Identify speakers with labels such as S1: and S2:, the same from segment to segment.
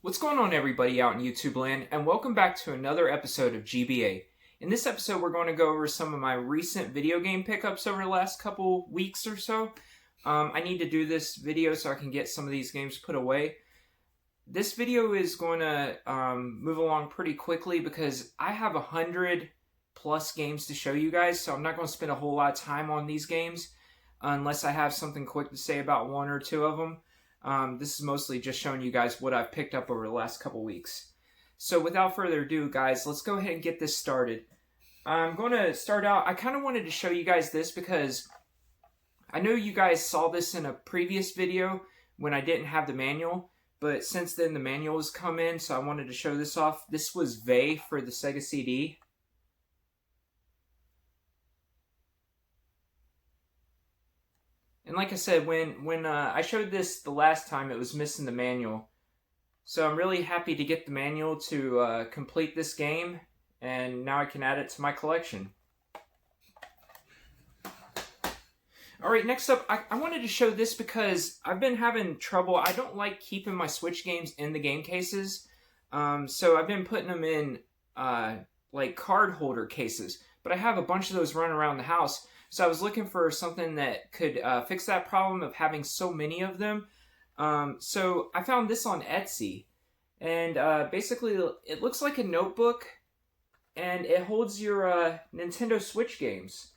S1: What's going on, everybody out in YouTube land, and welcome back to another episode of GBA. In this episode, we're going to go over some of my recent video game pickups over the last couple weeks or so. I need to do this video so I can get some of these games put away. This video is going to move along pretty quickly because I have 100 plus games to show you guys, so I'm not going to spend a whole lot of time on these games unless I have something quick to say about one or two of them. This is mostly just showing you guys what I've picked up over the last couple weeks. So without further ado, guys, let's go ahead and get this started. I'm going to start out, I kind of wanted to show you guys this because I know you guys saw this in a previous video when I didn't have the manual, but since then the manual has come in, so I wanted to show this off. This was VEI for the Sega CD. And like I said, when I showed this the last time, it was missing the manual. So I'm really happy to get the manual to complete this game, and now I can add it to my collection. Alright, next up, I wanted to show this because I've been having trouble. I don't like keeping my Switch games in the game cases, so I've been putting them in like card holder cases. But I have a bunch of those running around the house. So I was looking for something that could fix that problem of having so many of them. So I found this on Etsy. And basically it looks like a notebook. And it holds your Nintendo Switch games.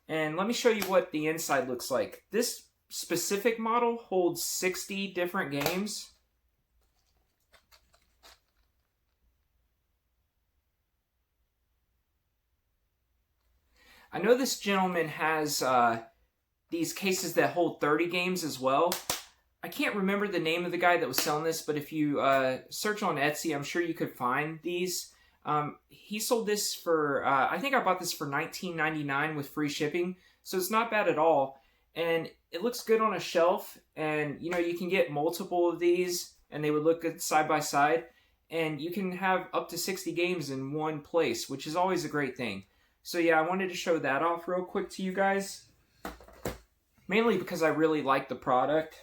S1: And let me show you what the inside looks like. This specific model holds 60 different games. I know this gentleman has these cases that hold 30 games as well. I can't remember the name of the guy that was selling this, but if you search on Etsy, I'm sure you could find these. He sold this for, I think I bought this for $19.99 with free shipping, so it's not bad at all. And it looks good on a shelf, and you know, you can get multiple of these, and they would look good side by side. And you can have up to 60 games in one place, which is always a great thing. So yeah, I wanted to show that off real quick to you guys. Mainly because I really like the product.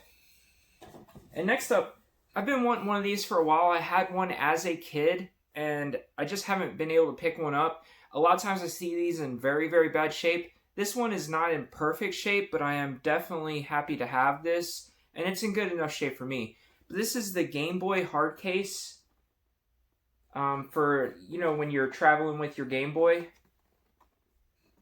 S1: And next up, I've been wanting one of these for a while. I had one as a kid, and I just haven't been able to pick one up. A lot of times I see these in very, very bad shape. This one is not in perfect shape, but I am definitely happy to have this. And it's in good enough shape for me. But this is the Game Boy hard case. For, you know, when you're traveling with your Game Boy.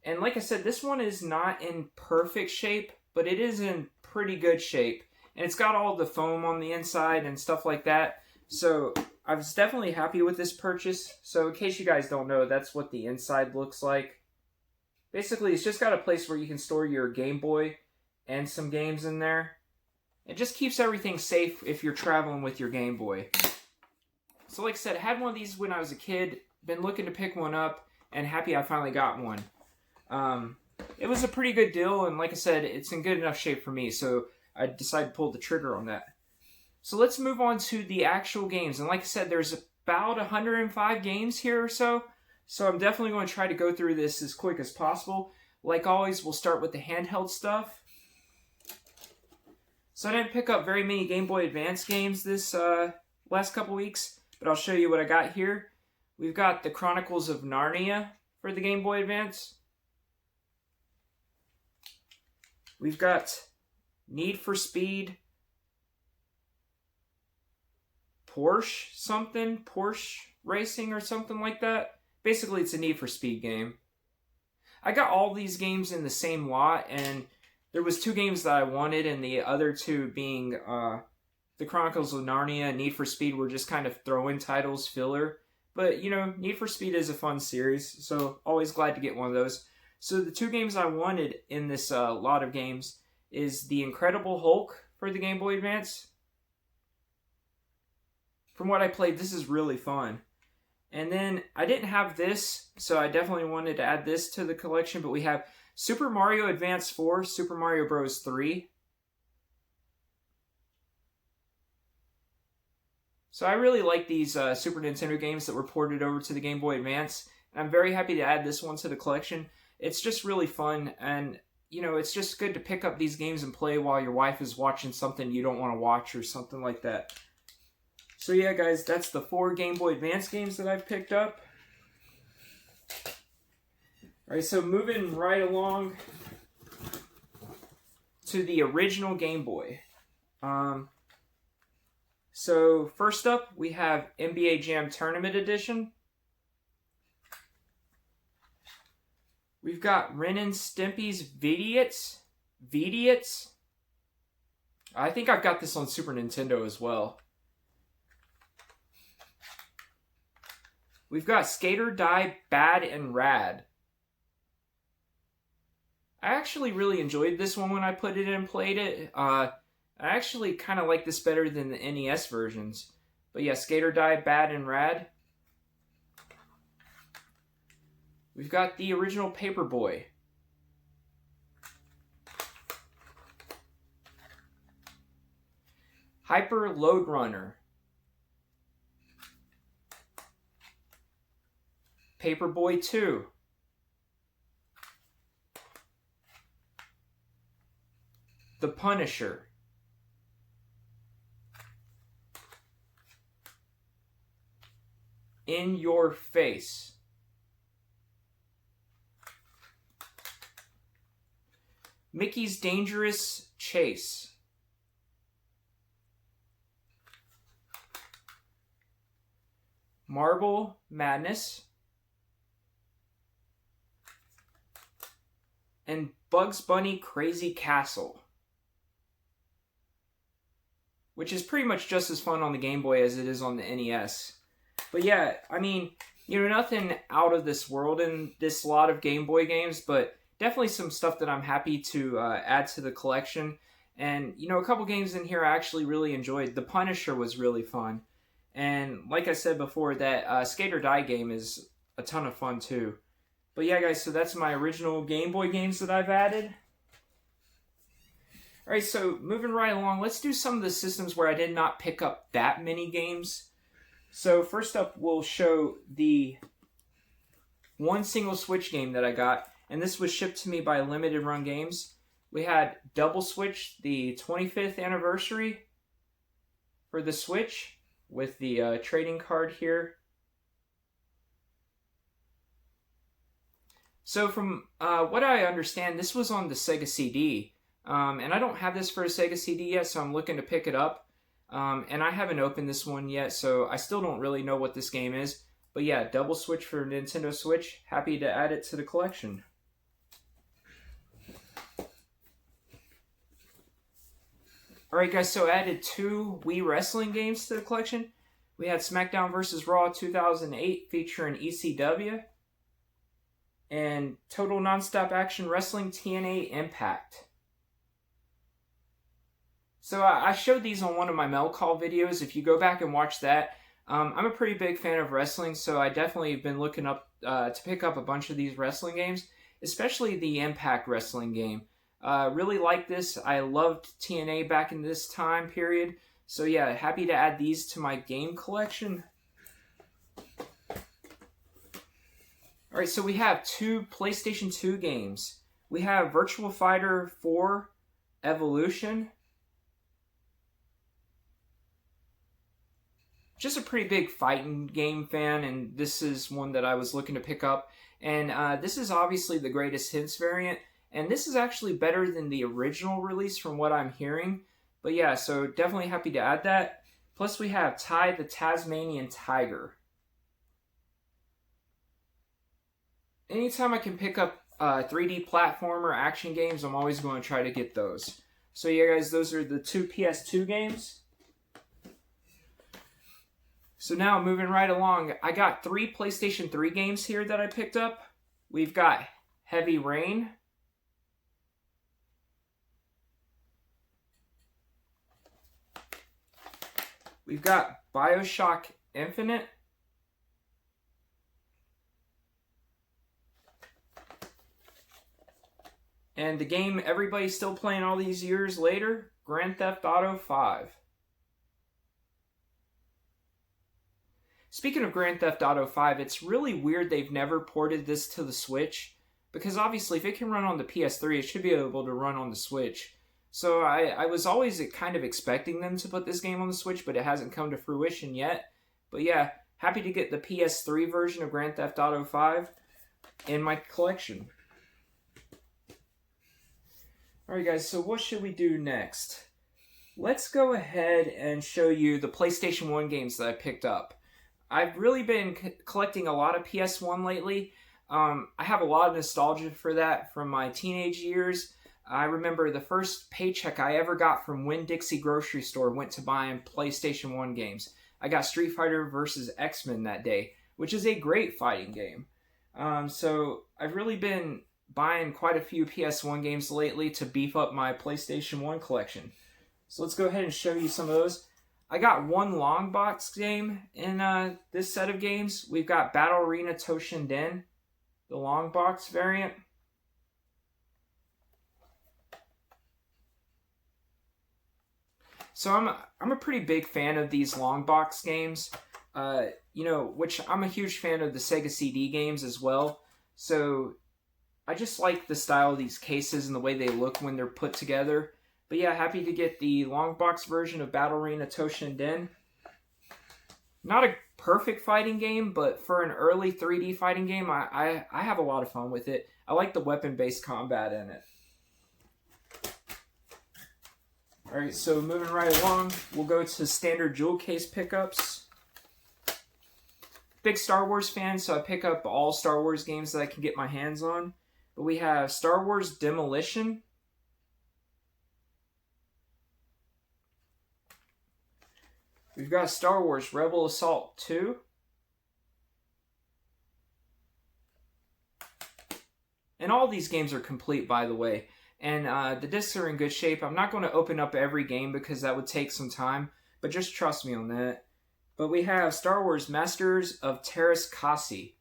S1: And like I said, this one is not in perfect shape, but it is in pretty good shape. And it's got all the foam on the inside and stuff like that. So I was definitely happy with this purchase. So in case you guys don't know, that's what the inside looks like. Basically, it's just got a place where you can store your Game Boy and some games in there. It just keeps everything safe if you're traveling with your Game Boy. So like I said, I had one of these when I was a kid. Been looking to pick one up, and happy I finally got one. It was a pretty good deal, and like I said, it's in good enough shape for me, so I decided to pull the trigger on that. So let's move on to the actual games, and like I said, there's about 105 games here or so, so I'm definitely going to try to go through this as quick as possible. Like always, we'll start with the handheld stuff. So I didn't pick up very many Game Boy Advance games this last couple weeks, but I'll show you what I got here. We've got the Chronicles of Narnia for the Game Boy Advance. We've got Need for Speed, Porsche Racing or something like that. Basically, it's a Need for Speed game. I got all these games in the same lot, and there was two games that I wanted, and the other two being the Chronicles of Narnia and Need for Speed were just kind of throw-in titles, filler. But, you know, Need for Speed is a fun series, so always glad to get one of those. So the two games I wanted in this lot of games is The Incredible Hulk for the Game Boy Advance. From what I played, this is really fun. And then I didn't have this, so I definitely wanted to add this to the collection, but we have Super Mario Advance 4, Super Mario Bros. 3. So I really like these Super Nintendo games that were ported over to the Game Boy Advance. And I'm very happy to add this one to the collection. It's just really fun, and you know, it's just good to pick up these games and play while your wife is watching something you don't want to watch or something like that. So yeah, guys, that's the 4 Game Boy Advance games that I've picked up. Alright, so moving right along to the original Game Boy. So first up, we have NBA Jam Tournament Edition. We've got Ren and Stimpy's Vidiots. I think I've got this on Super Nintendo as well. We've got Skate or Die Bad and Rad. I actually really enjoyed this one when I put it in and played it. I actually kind of like this better than the NES versions. But yeah, Skate or Die Bad and Rad. We've got the original Paperboy. Hyper Load Runner. Paperboy 2. The Punisher. In Your Face. Mickey's Dangerous Chase. Marble Madness. And Bugs Bunny Crazy Castle. Which is pretty much just as fun on the Game Boy as it is on the NES. But yeah, I mean, you know, nothing out of this world in this lot of Game Boy games, but definitely some stuff that I'm happy to add to the collection. And, you know, a couple games in here I actually really enjoyed. The Punisher was really fun. And like I said before, that Skate or Die game is a ton of fun too. But yeah, guys, so that's my original Game Boy games that I've added. Alright, so moving right along, let's do some of the systems where I did not pick up that many games. So first up, we'll show the one single Switch game that I got, and this was shipped to me by Limited Run Games. We had Double Switch, the 25th anniversary for the Switch, with the trading card here. So from what I understand, this was on the Sega CD. And I don't have this for a Sega CD yet, so I'm looking to pick it up. And I haven't opened this one yet, so I still don't really know what this game is. But yeah, Double Switch for Nintendo Switch. Happy to add it to the collection. Alright guys, so I added 2 Wii wrestling games to the collection. We had SmackDown vs. Raw 2008 featuring ECW. And Total Nonstop Action Wrestling TNA Impact. So I showed these on one of my Mel Call videos. If you go back and watch that, I'm a pretty big fan of wrestling, so I definitely have been looking up to pick up a bunch of these wrestling games, especially the Impact Wrestling game. Really like this. I loved TNA back in this time period. So yeah, happy to add these to my game collection. Alright, so we have 2 PlayStation 2 games. We have Virtua Fighter 4 Evolution. Just a pretty big fighting game fan, and this is one that I was looking to pick up. And this is obviously the Greatest Hits variant, and this is actually better than the original release from what I'm hearing. But yeah, so definitely happy to add that. Plus we have Ty the Tasmanian Tiger. Anytime I can pick up 3D platformer action games, I'm always going to try to get those. So yeah guys, those are the 2 PS2 games. So now, moving right along, I got 3 PlayStation 3 games here that I picked up. We've got Heavy Rain. We've got BioShock Infinite. And the game everybody's still playing all these years later, Grand Theft Auto 5. Speaking of Grand Theft Auto 5, it's really weird they've never ported this to the Switch. because obviously if it can run on the PS3, it should be able to run on the Switch. So I was always kind of expecting them to put this game on the Switch, but it hasn't come to fruition yet. But yeah, happy to get the PS3 version of Grand Theft Auto 5 in my collection. Alright guys, so what should we do next? Let's go ahead and show you the PlayStation 1 games that I picked up. I've really been collecting a lot of PS1 lately. I have a lot of nostalgia for that from my teenage years. I remember the first paycheck I ever got from Winn-Dixie grocery store went to buying PlayStation 1 games. I got Street Fighter vs. X-Men that day, which is a great fighting game. So I've really been buying quite a few PS1 games lately to beef up my PlayStation 1 collection. So let's go ahead and show you some of those. I got one long box game in this set of games. We've got Battle Arena Toshinden, the long box variant. So I'm a pretty big fan of these long box games, which I'm a huge fan of the Sega CD games as well. So I just like the style of these cases and the way they look when they're put together. But yeah, happy to get the long box version of Battle Arena Toshinden. Not a perfect fighting game, but for an early 3D fighting game, I have a lot of fun with it. I like the weapon-based combat in it. Alright, so moving right along, we'll go to standard jewel case pickups. Big Star Wars fan, so I pick up all Star Wars games that I can get my hands on. But we have Star Wars Demolition. We've got Star Wars Rebel Assault 2. And all these games are complete, by the way. And the discs are in good shape. I'm not going to open up every game because that would take some time, but just trust me on that. But we have Star Wars Masters of Teräs Käsi,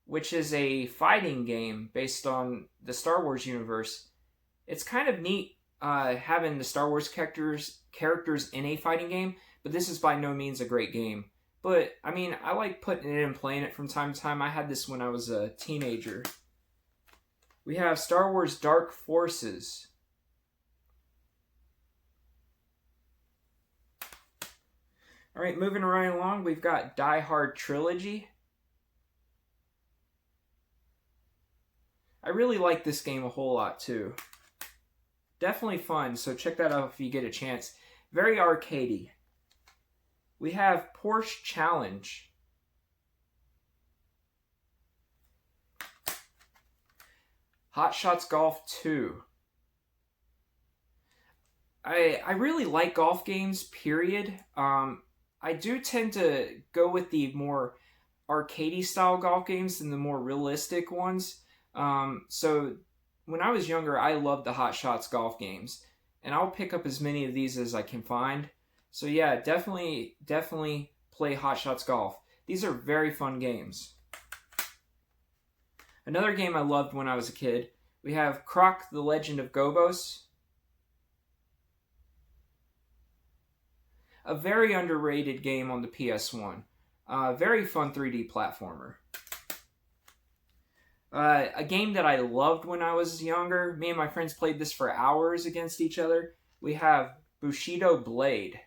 S1: which is a fighting game based on the Star Wars universe. It's kind of neat having the Star Wars characters in a fighting game, but this is by no means a great game. But, I mean, I like putting it in and playing it from time to time. I had this when I was a teenager. We have Star Wars Dark Forces. Alright, moving right along, we've got Die Hard Trilogy. I really like this game a whole lot too. Definitely fun, so check that out if you get a chance. Very arcadey. We have Porsche Challenge. Hot Shots Golf 2. I really like golf games, period. I do tend to go with the more arcadey style golf games than the more realistic ones. So when I was younger, I loved the Hot Shots golf games. And I'll pick up as many of these as I can find. So yeah, definitely play Hot Shots Golf. These are very fun games. Another game I loved when I was a kid, we have Croc the Legend of Gobos. A very underrated game on the PS1. Very fun 3D platformer. A game that I loved when I was younger. Me and my friends played this for hours against each other. We have Bushido Blade.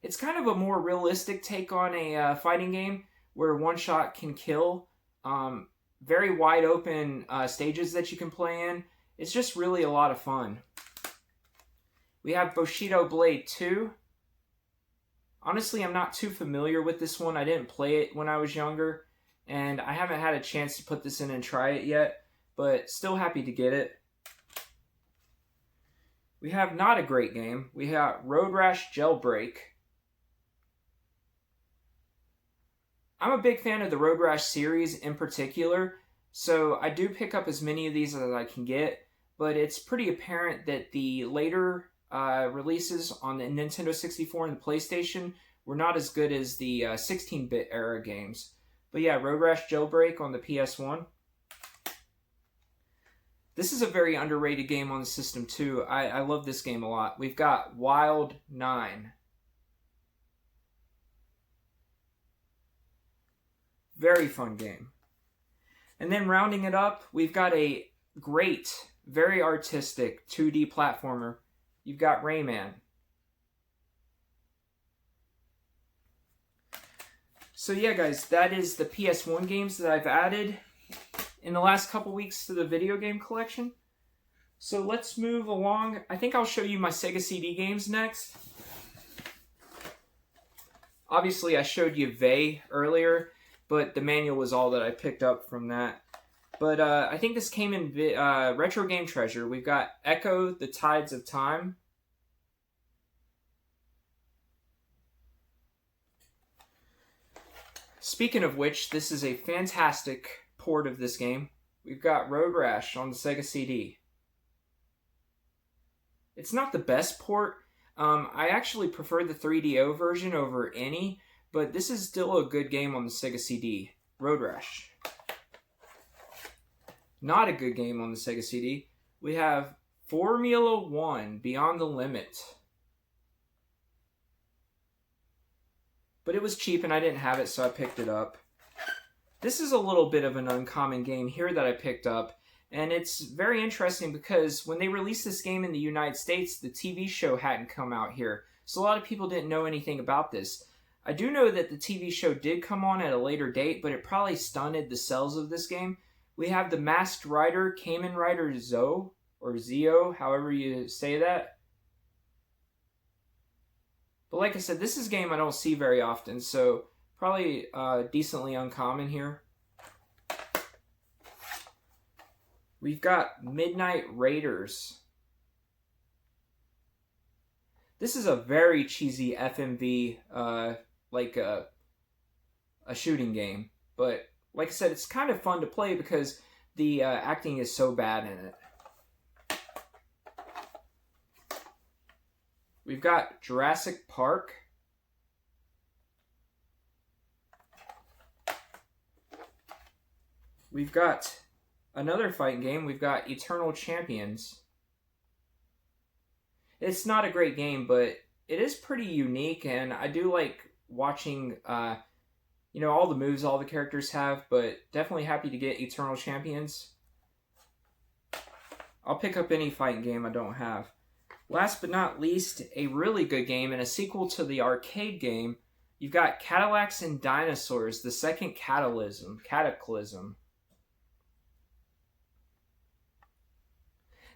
S1: It's kind of a more realistic take on a fighting game where one shot can kill. Very wide open stages that you can play in. It's just really a lot of fun. We have Bushido Blade 2. Honestly, I'm not too familiar with this one. I didn't play it when I was younger, and I haven't had a chance to put this in and try it yet, but still happy to get it. We have not a great game. We have Road Rash Jailbreak. I'm a big fan of the Road Rash series in particular, so I do pick up as many of these as I can get, but it's pretty apparent that the later releases on the Nintendo 64 and the PlayStation were not as good as the 16-bit era games. But yeah, Road Rash Jailbreak on the PS1. This is a very underrated game on the system too. I love this game a lot. We've got Wild 9. Very fun game. And then rounding it up, we've got a great, very artistic 2D platformer. You've got Rayman. So yeah, guys, that is the PS1 games that I've added in the last couple weeks to the video game collection. So let's move along. I think I'll show you my Sega CD games next. Obviously, I showed you Vey earlier, but the manual was all that I picked up from that. But I think this came in Retro Game Treasure. We've got Echo, The Tides of Time. Speaking of which, this is a fantastic port of this game. We've got Road Rash on the Sega CD. It's not the best port. I actually prefer the 3DO version over any, but this is still a good game on the Sega CD. Road Rash. Not a good game on the Sega CD. We have Formula 1 Beyond the Limit. But it was cheap and I didn't have it, so I picked it up. This is a little bit of an uncommon game here that I picked up. And it's very interesting because when they released this game in the United States, the TV show hadn't come out here. So a lot of people didn't know anything about this. I do know that the TV show did come on at a later date, but it probably stunted the sales of this game. We have the Masked Rider, Kamen Rider Zo, or Zio, however you say that. But like I said, this is a game I don't see very often, so probably decently uncommon here. We've got Midnight Raiders. This is a very cheesy FMV, like a shooting game. But like I said, it's kind of fun to play because the acting is so bad in it. We've got Jurassic Park. We've got another fighting game. We've got Eternal Champions. It's not a great game, but it is pretty unique, and I do like watching, all the moves all the characters have, but definitely happy to get Eternal Champions. I'll pick up any fighting game I don't have. Last but not least, a really good game and a sequel to the arcade game. You've got Cadillacs and Dinosaurs, the second Cataclysm.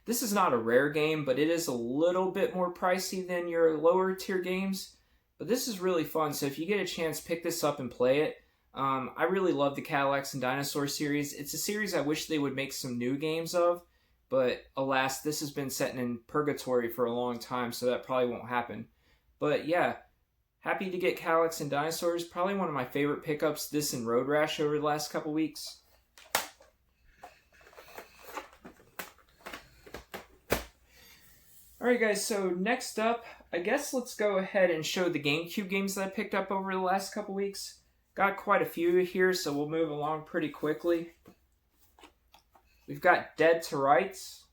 S1: This is not a rare game, but it is a little bit more pricey than your lower tier games. But this is really fun, so if you get a chance, pick this up and play it. I really love the Cadillacs and Dinosaurs series. It's a series I wish they would make some new games of, but alas, this has been set in purgatory for a long time, so that probably won't happen. But yeah, happy to get Cadillacs and Dinosaurs. Probably one of my favorite pickups, this and Road Rash over the last couple weeks. Alright guys, so next up, I guess let's go ahead and show the GameCube games that I picked up over the last couple weeks. Got quite a few here, so we'll move along pretty quickly. We've got Dead to Rights,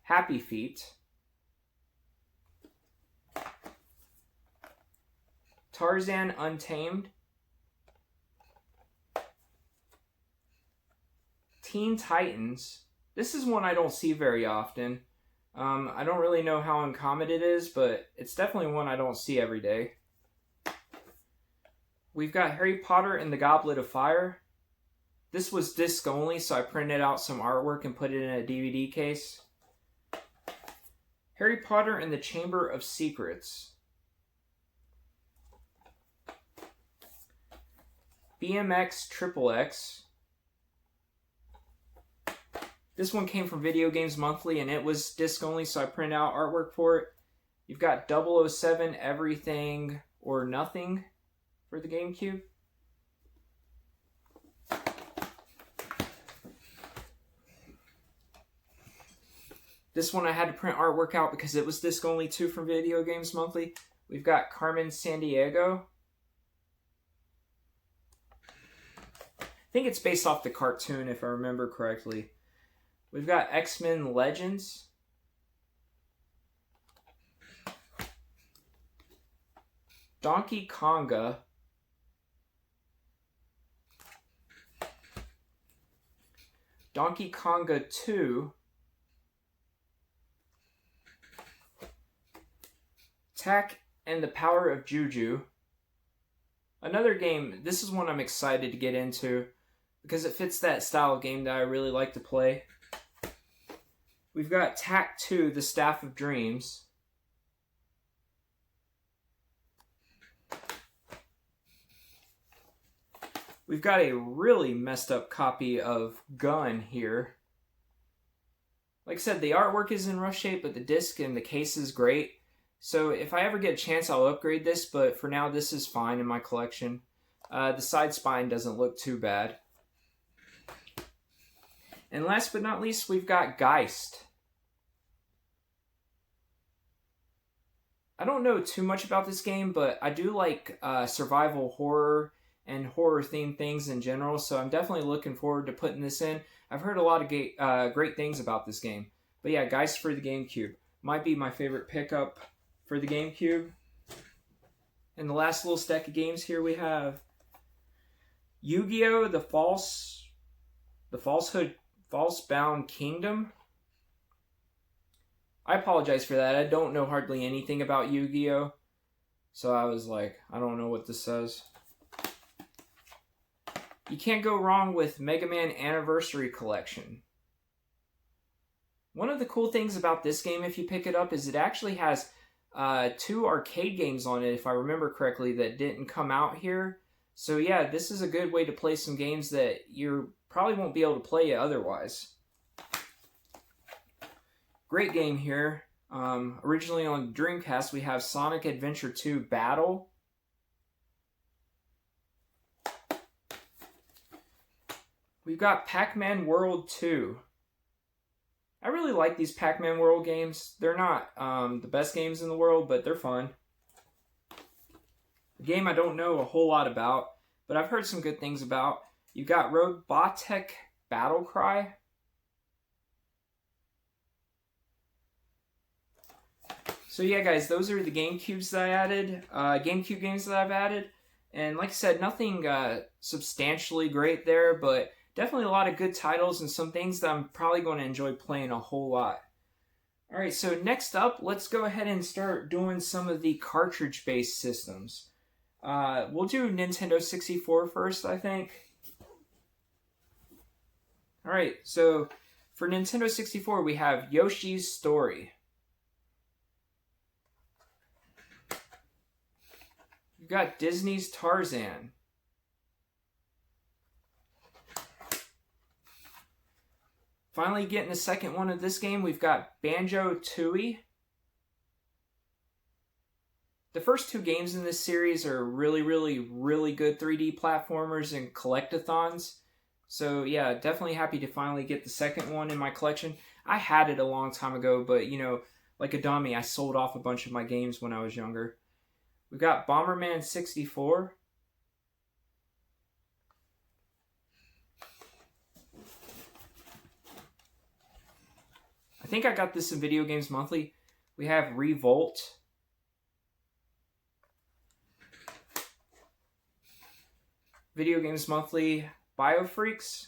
S1: Happy Feet, Tarzan Untamed, Teen Titans. This is one I don't see very often. I don't really know how uncommon it is, but it's definitely one I don't see every day. We've got Harry Potter and the Goblet of Fire. This was disc only, so I printed out some artwork and put it in a DVD case. Harry Potter and the Chamber of Secrets. BMX XXX. This one came from Video Games Monthly, and it was disc only, so I printed out artwork for it. You've got 007 Everything or Nothing for the GameCube. This one I had to print artwork out because it was disc only too from Video Games Monthly. We've got Carmen Sandiego. I think it's based off the cartoon if I remember correctly. We've got X-Men Legends. Donkey Konga. Donkey Konga 2, Tak and the Power of Juju. Another game, this is one I'm excited to get into because it fits that style of game that I really like to play. We've got Tak 2, The Staff of Dreams. We've got a really messed up copy of Gun here. Like I said, the artwork is in rough shape, but the disc and the case is great. So if I ever get a chance, I'll upgrade this, but for now, this is fine in my collection. The side spine doesn't look too bad. And last but not least, we've got Geist. I don't know too much about this game, but I do like survival horror and horror-themed things in general, so I'm definitely looking forward to putting this in. I've heard a lot of great things about this game. But yeah, Geist for the GameCube. Might be my favorite pickup for the GameCube. And the last little stack of games here we have Yu-Gi-Oh! The False-Bound Kingdom. I apologize for that. I don't know hardly anything about Yu-Gi-Oh! So I was like, I don't know what this says. You can't go wrong with Mega Man Anniversary Collection. One of the cool things about this game, if you pick it up, is it actually has 2 arcade games on it, if I remember correctly, that didn't come out here. So yeah, this is a good way to play some games that you probably won't be able to play otherwise. Great game here. Originally on Dreamcast, we have Sonic Adventure 2 Battle. We've got Pac-Man World 2. I really like these Pac-Man World games. They're not the best games in the world, but they're fun. A game I don't know a whole lot about, but I've heard some good things about. You've got Robotech Battle Cry. So yeah, guys, those are the GameCubes that I added. GameCube games that I've added. And like I said, nothing substantially great there, but definitely a lot of good titles and some things that I'm probably going to enjoy playing a whole lot. Alright, so next up, let's go ahead and start doing some of the cartridge-based systems. We'll do Nintendo 64 first, I think. Alright, so for Nintendo 64, we have Yoshi's Story. We've got Disney's Tarzan. Finally getting the second one of this game, we've got Banjo-Tooie. The first 2 games in this series are really good 3D platformers and collectathons. So yeah, definitely happy to finally get the second one in my collection. I had it a long time ago, but you know, like a dummy, I sold off a bunch of my games when I was younger. We've got Bomberman 64. I think I got this in Video Games Monthly. We have Revolt. Video Games Monthly, Biofreaks.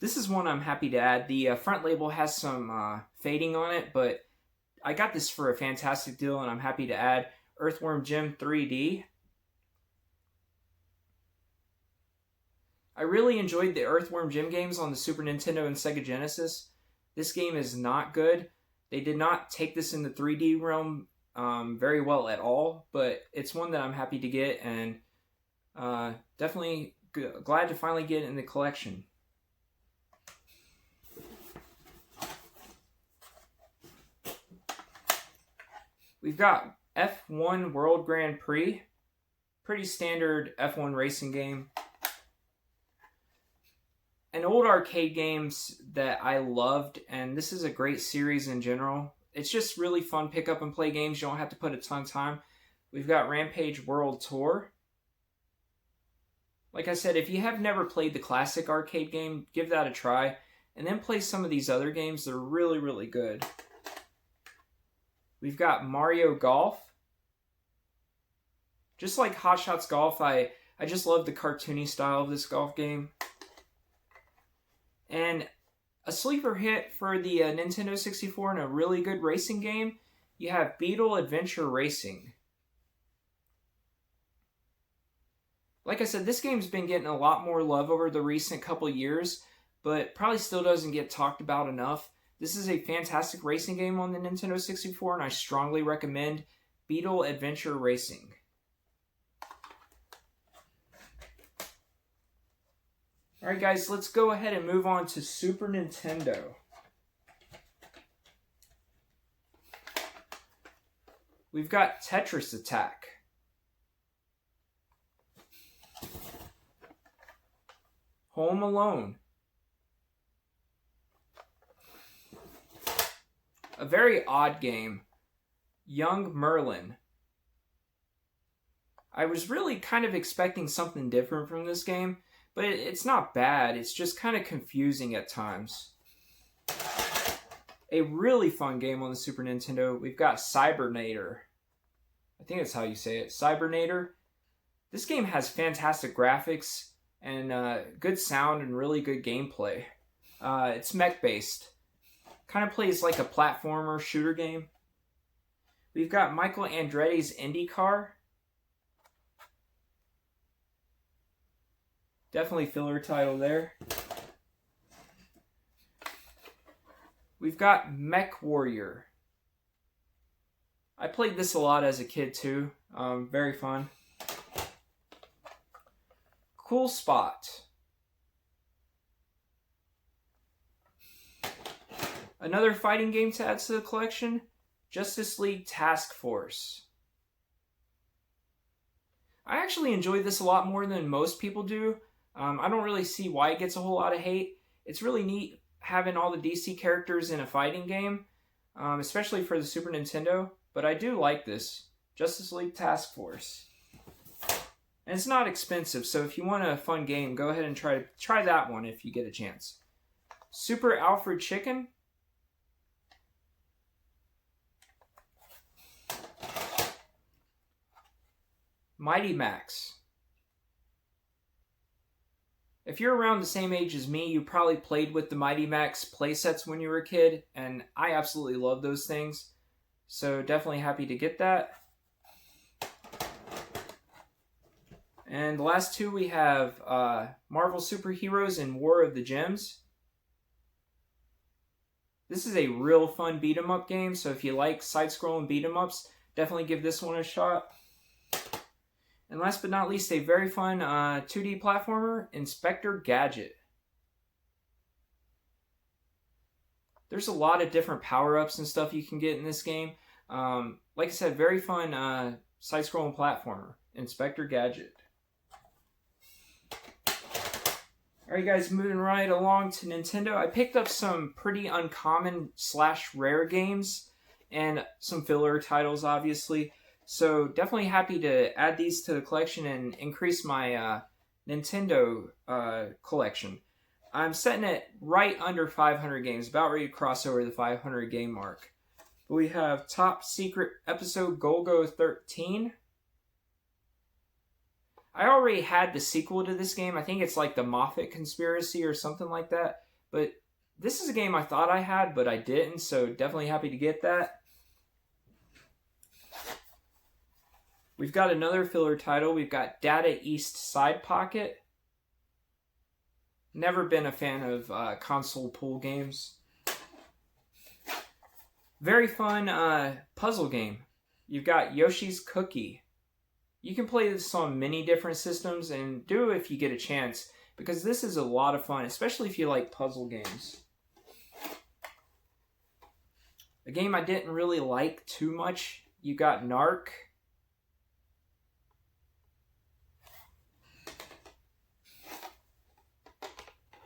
S1: This is one I'm happy to add. The front label has some fading on it, but I got this for a fantastic deal, and I'm happy to add Earthworm Jim 3D. I really enjoyed the Earthworm Jim games on the Super Nintendo and Sega Genesis. This game is not good. They did not take this in the 3D realm very well at all, but it's one that I'm happy to get, and definitely glad to finally get it in the collection. We've got F1 World Grand Prix. Pretty standard F1 racing game. And old arcade games that I loved, and this is a great series in general. It's just really fun pick up and play games. You don't have to put a ton of time. We've got Rampage World Tour. Like I said, if you have never played the classic arcade game, give that a try. And then play some of these other games. They're really good. We've got Mario Golf. Just like Hot Shots Golf, I I just love the cartoony style of this golf game. And a sleeper hit for the Nintendo 64 and a really good racing game, you have Beetle Adventure Racing. Like I said, this game's been getting a lot more love over the recent couple years, but probably still doesn't get talked about enough. This is a fantastic racing game on the Nintendo 64, and I strongly recommend Beetle Adventure Racing. Alright guys, let's go ahead and move on to Super Nintendo. We've got Tetris Attack. Home Alone. A very odd game. Young Merlin. I was really kind of expecting something different from this game, but it's not bad. It's just kind of confusing at times. A really fun game on the Super Nintendo. We've got Cybernator. I think that's how you say it. Cybernator. This game has fantastic graphics and good sound and really good gameplay. It's mech-based. Kind of plays like a platformer shooter game. We've got Michael Andretti's IndyCar. Definitely filler title there. We've got Mech Warrior. I played this a lot as a kid too. Very fun. Cool Spot. Another fighting game to add to the collection, Justice League Task Force. I actually enjoyed this a lot more than most people do. I don't really see why it gets a whole lot of hate. It's really neat having all the DC characters in a fighting game, especially for the Super Nintendo, but I do like this, Justice League Task Force. And it's not expensive, so if you want a fun game, go ahead and try that one if you get a chance. Super Alfred Chicken. Mighty Max. If you're around the same age as me, you probably played with the Mighty Max playsets when you were a kid, and I absolutely love those things. So definitely happy to get that. And the last two we have Marvel Superheroes and War of the Gems. This is a real fun beat-em-up game, so if you like side-scrolling beat-em-ups, definitely give this one a shot. And last but not least, a very fun 2D platformer, Inspector Gadget. There's a lot of different power-ups and stuff you can get in this game. Like I said, very fun side-scrolling platformer, Inspector Gadget. Alright guys, moving right along to Nintendo. I picked up some pretty uncommon / rare games and some filler titles, obviously. So definitely happy to add these to the collection and increase my Nintendo collection. I'm setting it right under 500 games, about ready to cross over the 500 game mark. But we have Top Secret Episode Golgo 13. I already had the sequel to this game. I think it's like the Moffat Conspiracy or something like that. But this is a game I thought I had, but I didn't, so definitely happy to get that. We've got another filler title. We've got Data East Side Pocket. Never been a fan of console pool games. Very fun puzzle game. You've got Yoshi's Cookie. You can play this on many different systems, and do if you get a chance, because this is a lot of fun, especially if you like puzzle games. A game I didn't really like too much, you got Narc.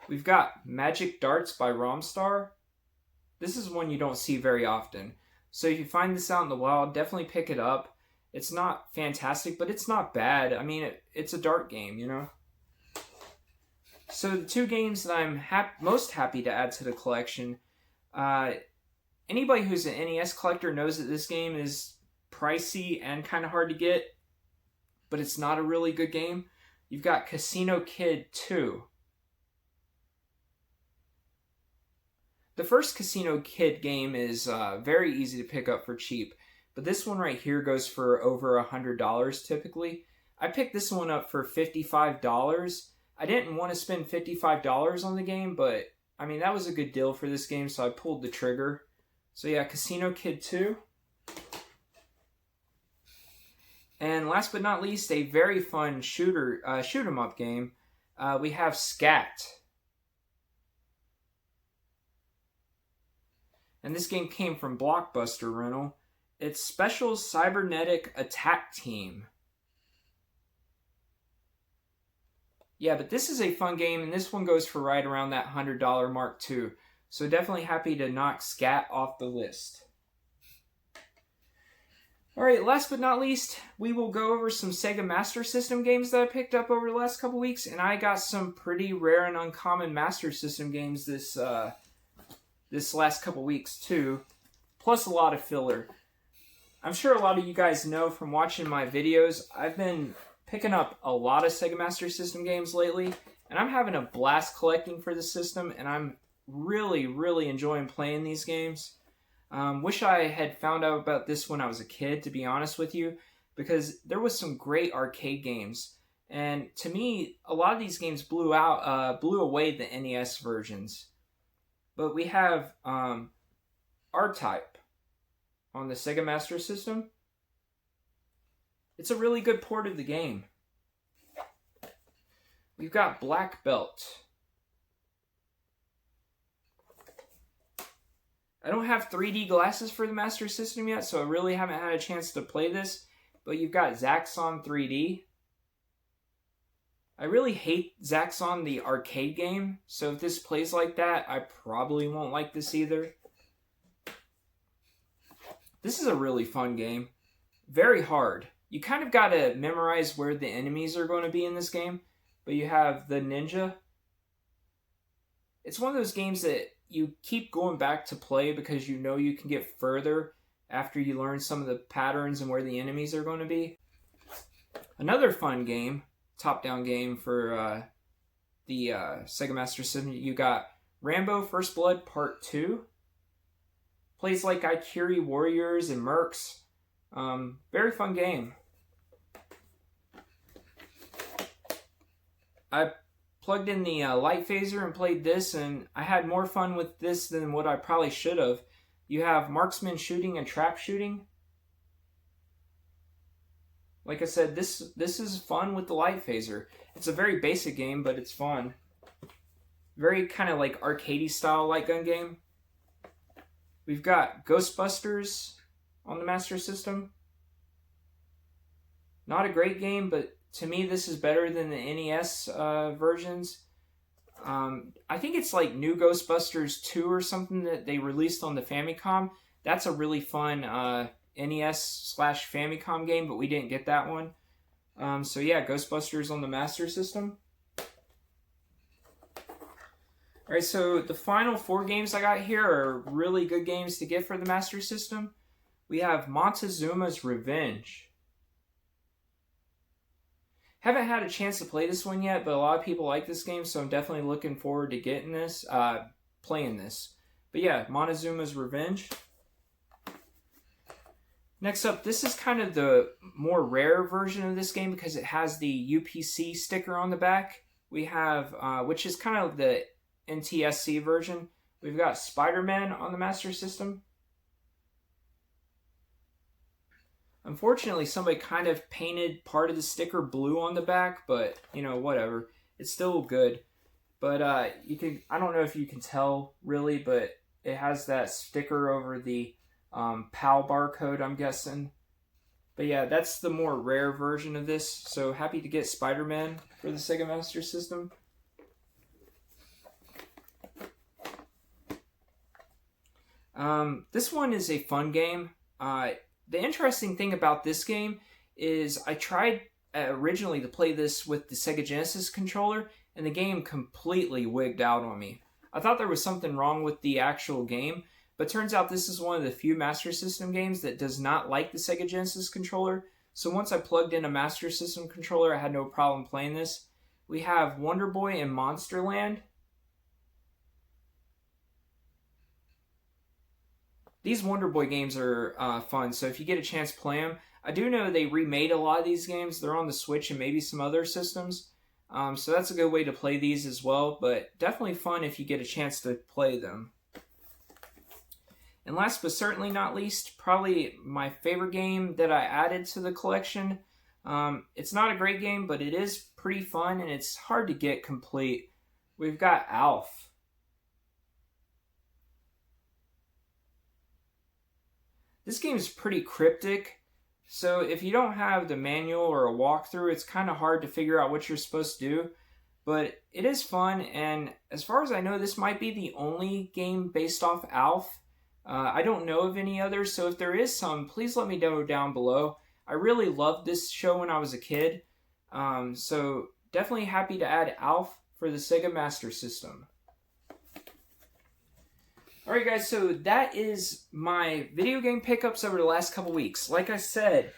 S1: We've got Magic Darts by Romstar. This is one you don't see very often. So if you find this out in the wild, definitely pick it up. It's not fantastic, but it's not bad. I mean, it's a dart game, you know? So the two games that I'm most happy to add to the collection, anybody who's an NES collector knows that this game is pricey and kind of hard to get, but it's not a really good game. You've got Casino Kid 2. The first Casino Kid game is very easy to pick up for cheap, but this one right here goes for over $100 typically. I picked this one up for $55. I didn't want to spend $55 on the game, but I mean, that was a good deal for this game, so I pulled the trigger. So yeah, Casino Kid 2. And last but not least, a very fun shoot 'em up game. We have Scat. And this game came from Blockbuster Rental. It's Special Cybernetic Attack Team. Yeah, but this is a fun game, and this one goes for right around that $100 mark too. So definitely happy to knock Scat off the list. Alright, last but not least, we will go over some Sega Master System games that I picked up over the last couple weeks, and I got some pretty rare and uncommon Master System games this last couple weeks too, plus a lot of filler. I'm sure a lot of you guys know from watching my videos, I've been picking up a lot of Sega Master System games lately, and I'm having a blast collecting for the system, and I'm really, really enjoying playing these games. Wish I had found out about this when I was a kid, to be honest with you, because there was some great arcade games, and to me, a lot of these games blew away the NES versions. But we have R-Type on the Sega Master System. It's a really good port of the game. We've got Black Belt. I don't have 3D glasses for the Master System yet, so I really haven't had a chance to play this. But you've got Zaxxon 3D. I really hate Zaxxon, the arcade game, so if this plays like that, I probably won't like this either. This is a really fun game. Very hard. You kind of got to memorize where the enemies are going to be in this game, but you have the ninja. It's one of those games that you keep going back to play because you know you can get further after you learn some of the patterns and where the enemies are going to be. Another fun game, top-down game for the Sega Master System, you got Rambo First Blood Part 2. Plays like Ikiri Warriors and Mercs. Very fun game. I plugged in the light phaser and played this, and I had more fun with this than what I probably should have. You have marksman shooting and trap shooting. Like I said, this is fun with the light phaser. It's a very basic game, but it's fun. Very kind of like arcadey style light gun game. We've got Ghostbusters on the Master System. Not a great game, but to me this is better than the NES versions. I think it's like New Ghostbusters 2 or something that they released on the Famicom. That's a really fun NES/Famicom game, but we didn't get that one. So yeah, Ghostbusters on the Master System. Alright, so the final 4 games I got here are really good games to get for the Master System. We have Montezuma's Revenge. Haven't had a chance to play this one yet, but a lot of people like this game, so I'm definitely looking forward to getting this, playing this. But yeah, Montezuma's Revenge. Next up, this is kind of the more rare version of this game because it has the UPC sticker on the back. We have, which is kind of the NTSC version. We've got Spider-Man on the Master System. Unfortunately, somebody kind of painted part of the sticker blue on the back, but, you know, whatever. It's still good. But you can, I don't know if you can tell, really, but it has that sticker over the PAL barcode, I'm guessing. But yeah, that's the more rare version of this. So happy to get Spider-Man for the Sega Master System. This one is a fun game. The interesting thing about this game is I tried originally to play this with the Sega Genesis controller, and the game completely wigged out on me. I thought there was something wrong with the actual game, but turns out this is one of the few Master System games that does not like the Sega Genesis controller, So once I plugged in a Master System controller, I had no problem playing this. We have Wonder Boy and Monsterland. These Wonder Boy games are fun, so if you get a chance, play them. I do know they remade a lot of these games. They're on the Switch and maybe some other systems. So that's a good way to play these as well, but definitely fun if you get a chance to play them. And last but certainly not least, probably my favorite game that I added to the collection. It's not a great game, but it is pretty fun and it's hard to get complete. We've got Alf. This game is pretty cryptic, so if you don't have the manual or a walkthrough, it's kind of hard to figure out what you're supposed to do. But it is fun, and as far as I know, this might be the only game based off Alf. I don't know of any others, so if there is some, please let me know down below. I really loved this show when I was a kid, so definitely happy to add Alf for the Sega Master System. Alright guys, so that is my video game pickups over the last couple weeks. Like I said,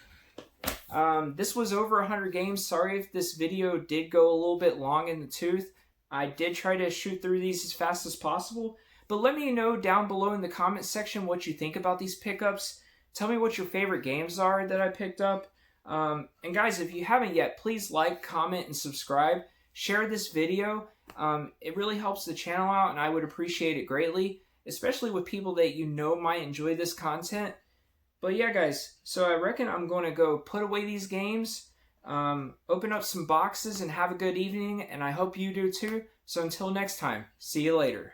S1: this was over 100 games. Sorry if this video did go a little bit long in the tooth. I did try to shoot through these as fast as possible. But let me know down below in the comment section what you think about these pickups. Tell me what your favorite games are that I picked up. And guys, if you haven't yet, please like, comment, and subscribe. Share this video. It really helps the channel out, and I would appreciate it greatly, especially with people that you know might enjoy this content. But yeah, guys, so I reckon I'm going to go put away these games, open up some boxes, and have a good evening, and I hope you do too. So until next time, see you later.